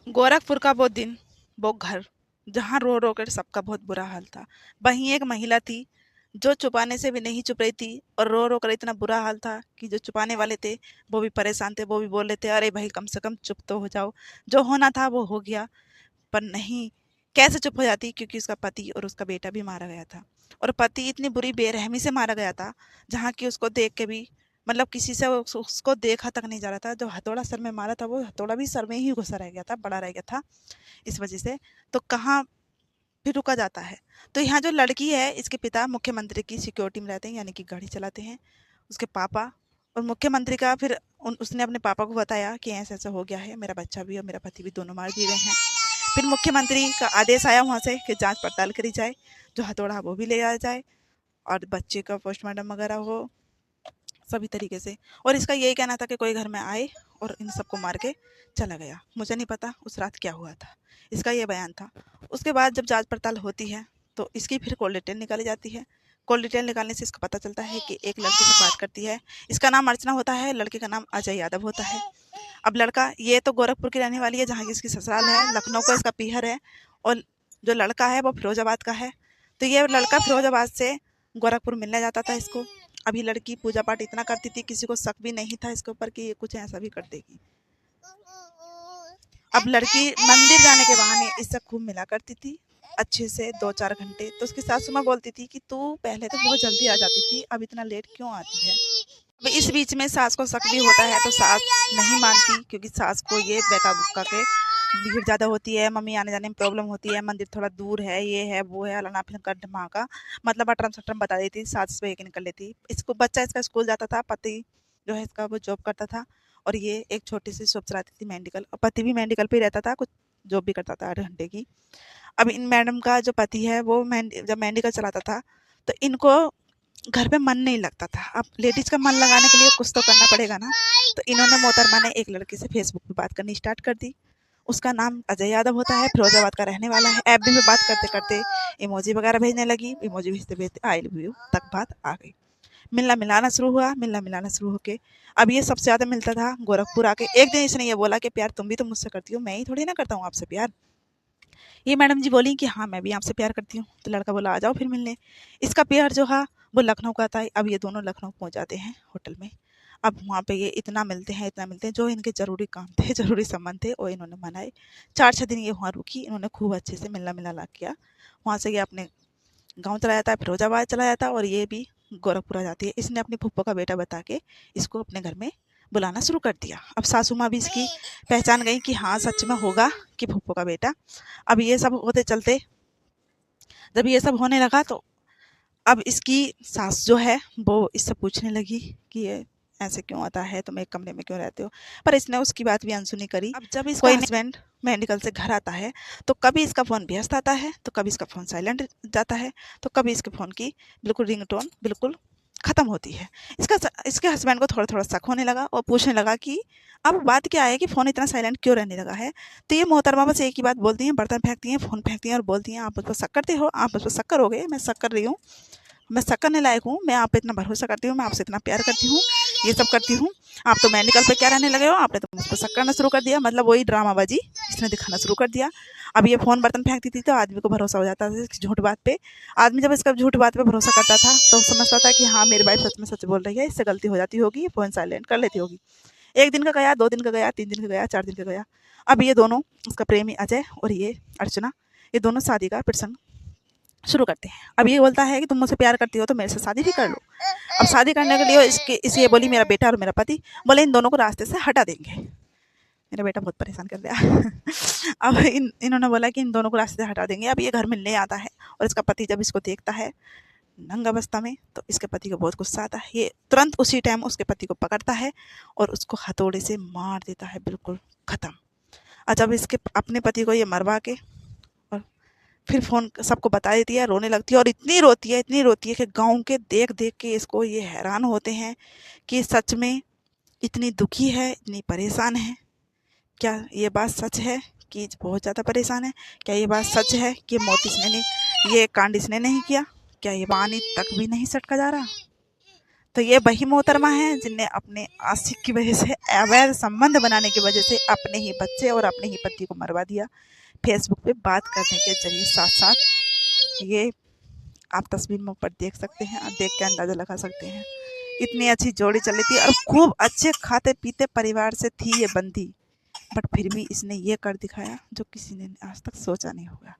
गोरखपुर का वो दिन, वो घर, जहाँ रो रो कर सबका बहुत बुरा हाल था। वहीं एक महिला थी जो छुपाने से भी नहीं छुप रही थी, और रो रो कर इतना बुरा हाल था कि जो छुपाने वाले थे वो भी परेशान थे। वो भी बोल रहे थे, अरे भाई कम से कम चुप तो हो जाओ, जो होना था वो हो गया। पर नहीं, कैसे चुप हो जाती, क्योंकि उसका पति और उसका बेटा भी मारा गया था। और पति इतनी बुरी बेरहमी से मारा गया था, जहाँ की उसको देख के भी, मतलब किसी से उसको देखा तक नहीं जा रहा था। जो हथौड़ा सर में मारा था वो हथौड़ा भी सर में ही घुसा रह गया था, बड़ा रह गया था इस वजह से। तो कहाँ फिर रुका जाता है। तो यहाँ जो लड़की है, इसके पिता मुख्यमंत्री की सिक्योरिटी में रहते हैं, यानी कि गाड़ी चलाते हैं उसके पापा। और मुख्यमंत्री का फिर उसने अपने पापा को बताया कि ऐसा ऐसा हो गया है, मेरा बच्चा भी और मेरा पति भी दोनों मार दिए गए हैं। फिर मुख्यमंत्री का आदेश आया वहाँ से कि जांच पड़ताल करी जाए, जो हथौड़ा वो भी ले आया जाए, और बच्चे का पोस्टमार्टम वगैरह हो सभी तरीके से। और इसका यही कहना था कि कोई घर में आए और इन सबको मार के चला गया। मुझे नहीं पता उस रात क्या हुआ था, इसका ये बयान था। उसके बाद जब जांच पड़ताल होती है तो इसकी फिर कॉल डिटेल निकाली जाती है। कॉल डिटेल निकालने से इसका पता चलता है कि एक लड़के से बात करती है। इसका नाम अर्चना होता है, लड़के का नाम अजय यादव होता है। अब लड़का ये तो गोरखपुर की रहने वाली है, जहाँ की इसकी ससुराल है। लखनऊ का इसका पीहर है, और जो लड़का है वो फिरोजाबाद का है। तो ये लड़का फिरोजाबाद से गोरखपुर मिलने जाता था इसको। अभी लड़की पूजा पाठ इतना करती थी, किसी को शक भी नहीं था इसके ऊपर कि ये कुछ ऐसा भी कर देगी। अब लड़की मंदिर जाने के बहाने इससे खूब मिला करती थी, अच्छे से 2-4 घंटे। तो उसकी सासू माँ बोलती थी कि तू पहले तो बहुत जल्दी आ जाती थी, अब इतना लेट क्यों आती है। अब इस बीच में सास को शक भी होता है, तो सास नहीं मानती, क्योंकि सास को ये बेका बुक्का के भीड़ ज़्यादा होती है, मम्मी आने जाने में प्रॉब्लम होती है, मंदिर थोड़ा दूर है, ये है वो है, अलाना फिर कर माँ का मतलब अटरम सटरम बता देती, सास पे यकीन कर लेती। इसको बच्चा इसका स्कूल जाता था, पति जो है इसका वो जॉब करता था, और ये एक छोटी सी शॉप चलाती थी मेडिकल, और पति भी मेडिकल पे ही रहता था, कुछ जॉब भी करता था 8 घंटे की। अब इन मैडम का जो पति है वो जब मेडिकल चलाता था, तो इनको घर पे मन नहीं लगता था। अब लेडीज का मन लगाने के लिए कुछ तो करना पड़ेगा ना। तो इन्होंने मोहतरमा ने एक लड़के से फेसबुक पे बात करनी स्टार्ट कर दी। उसका नाम अजय यादव होता है, फिरोजाबाद का रहने वाला है। एफबी में बात करते करते इमोजी वगैरह भेजने लगी, इमोजी भेजते भेजते आई लव यू तक बात आ गई। मिलना मिलाना शुरू हुआ, मिलना मिलाना शुरू होके अब ये सबसे ज़्यादा मिलता था गोरखपुर आके। एक दिन इसने ये बोला कि प्यार तुम भी तो मुझसे करती हो, मैं ही थोड़ी ना करता हूँ आपसे प्यार। ये मैडम जी बोली कि हाँ मैं भी आपसे प्यार करती हूँ। तो लड़का बोला आ जाओ फिर मिलने। इसका प्यार जो है वो लखनऊ का था। अब ये दोनों लखनऊ पहुँच जाते हैं होटल में। अब वहाँ पे ये इतना मिलते हैं, इतना मिलते हैं, जो इनके ज़रूरी काम थे, ज़रूरी संबंध थे, वो इन्होंने मनाए। 4-6 दिन ये वहाँ रुकी, इन्होंने खूब अच्छे से मिलना मिलाना किया। वहाँ से ये अपने गाँव चला जाता है, फिरोजाबाद चला जाता है, और ये भी गोरखपुर आ जाती है। इसने अपनी फूफो का बेटा बता के इसको अपने घर में बुलाना शुरू कर दिया। अब सासू माँ भी इसकी पहचान गई कि हाँ सच में होगा कि फूफो का बेटा। अब ये सब होते चलते, जब ये सब होने लगा, तो अब इसकी सास जो है वो इससे पूछने लगी कि ये ऐसे क्यों आता है, तुम एक कमरे में क्यों रहते हो। पर इसने उसकी बात भी अनसुनी करी। अब जब इसका हस्बैंड मेडिकल से घर आता है, तो कभी इसका फ़ोन व्यस्त आता है, तो कभी इसका फ़ोन साइलेंट जाता है, तो कभी इसके फ़ोन की बिल्कुल रिंगटोन बिल्कुल ख़त्म होती है। इसके हस्बैंड को थोड़ा थोड़ा शक होने लगा, और पूछने लगा कि अब बात क्या है कि फ़ोन इतना साइलेंट क्यों रहने लगा है। तो ये मोहतरमा बस एक ही बात बोलती हैं, बर्तन फेंकती हैं, फ़ोन फेंकती हैं, और बोलती हैं आप मुझ पर शक करते हो, आप मुझ पर शक करोगे, मैं शक कर रही हूँ, मैं शक करने लायक हूँ, मैं आप पे इतना भरोसा करती हूँ, मैं आपसे इतना प्यार करती हूँ, ये सब करती हूँ। आप तो मेडिकल पे क्या रहने लगे हो, आपने तो मुझ पर शक करना शुरू कर दिया। मतलब वही ड्रामाबाजी इसने दिखाना शुरू कर दिया। अब ये फ़ोन बर्तन फेंकती थी, तो आदमी को भरोसा हो जाता था झूठ बात पे। आदमी जब इसका झूठ बात पे भरोसा करता था, तो समझता था कि हाँ मेरी वाइफ सच में सच बोल रही है, इससे गलती हो जाती होगी, फ़ोन साइलेंट कर लेती होगी। 1 दिन का गया, 2 दिन का गया, 3 दिन का गया, 4 दिन का गया। अब ये दोनों, इसका प्रेमी अजय और ये अर्चना, ये दोनों शादी का प्रसंग शुरू करते हैं। अब ये बोलता है कि तुम मुझसे प्यार करती हो तो मेरे से शादी भी कर लो। अब शादी करने के लिए इसे ये बोली, मेरा बेटा और मेरा पति बोले इन दोनों को रास्ते से हटा देंगे। मेरा बेटा बहुत परेशान कर दिया। अब इन्होंने बोला कि इन दोनों को रास्ते से हटा देंगे। अब ये घर मिलने आता है, और इसका पति जब इसको देखता है नंगा अवस्था में, तो इसके पति को बहुत गुस्सा आता है। ये तुरंत उसी टाइम उसके पति को पकड़ता है और उसको हथौड़े से मार देता है, बिल्कुल ख़त्म। और जब इसके अपने पति को ये मरवा के, और फिर फ़ोन सबको बता देती है, रोने लगती है, और इतनी रोती है कि गाँव के देख देख के इसको ये हैरान होते हैं कि सच में इतनी दुखी है, इतनी परेशान है। क्या ये बात सच है कि बहुत ज़्यादा परेशान है? क्या ये बात सच है कि मौत इसने नहीं, ये कांड इसने नहीं किया? क्या ये पानी तक भी नहीं सटका जा रहा? तो ये वही मोहतरमा है जिनने अपने आशिक की वजह से, अवैध संबंध बनाने की वजह से अपने ही बच्चे और अपने ही पति को मरवा दिया फेसबुक पे बात करने के जरिए। साथ साथ ये आप तस्वीर में ऊपर देख सकते हैं, आप देख के अंदाजा लगा सकते हैं। इतनी अच्छी जोड़ी चल रही थी और खूब अच्छे खाते पीते परिवार से थी ये बंदी, बट फिर भी इसने ये कर दिखाया जो किसी ने आज तक सोचा नहीं होगा।